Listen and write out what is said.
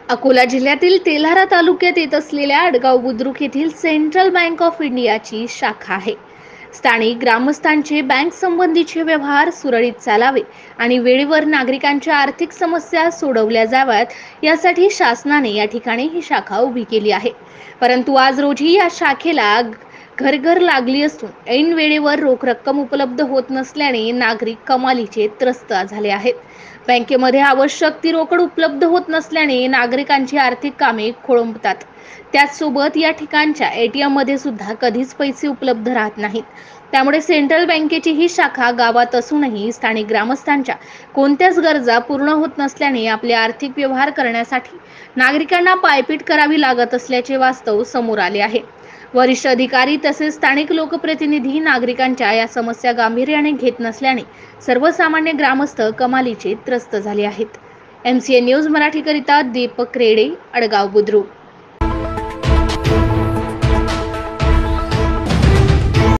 अकोला जिल्ह्यातील तेल्हारा तालुक्यात येत असलेल्या अडगाव बुद्रुक येथील सेंट्रल बँक ऑफ इंडियाची शाखा आहे। स्थानिक ग्रामस्थांचे बँक संबंधीचे व्यवहार सुरळीत चालावे आणि वेळेवर नागरिकांच्या आर्थिक समस्या सोडवल्या जाव्यात यासाठी शासनाने या ठिकाणी ही शाखा उभी केली आहे। परंतु आज रोजी या शाखेला घर लागली असून ऐन वेळेवर रोख रक्कम उपलब्ध होत नसल्याने नागरिक कमालीचे त्रस्त झाले आहेत। बँकेमध्ये आवश्यक ती रोकड उपलब्ध होत नसल्याने नागरिकांची आर्थिक कामे खोळंबतात। त्याचसोबत या ठिकाणच्या एटीएम मध्ये सुद्धा कधीच पैसे उपलब्ध राहत नाहीत। त्यामुळे सेंट्रल बँकेची ही शाखा गावात असूनही स्थानिक ग्रामस्थांच्या कोणत्याच गरजा पूर्ण होत नसल्याने आपले आर्थिक व्यवहार करण्यासाठी नागरिकांना पायपीट करावी लागत असल्याचे वास्तव समोर आले आहे। वरिष्ठ अधिकारी तसेच स्थानिक लोकप्रतिनिधी नागरिकांच्या या समस्या गांभीर्याने घेत नसल्याने सर्वसामान्य ग्रामस्थ कमालीचे त्रस्त झाले आहेत। MCN न्यूज मराठी करिता दीपक रेडे, अडगाव बुद्रुक।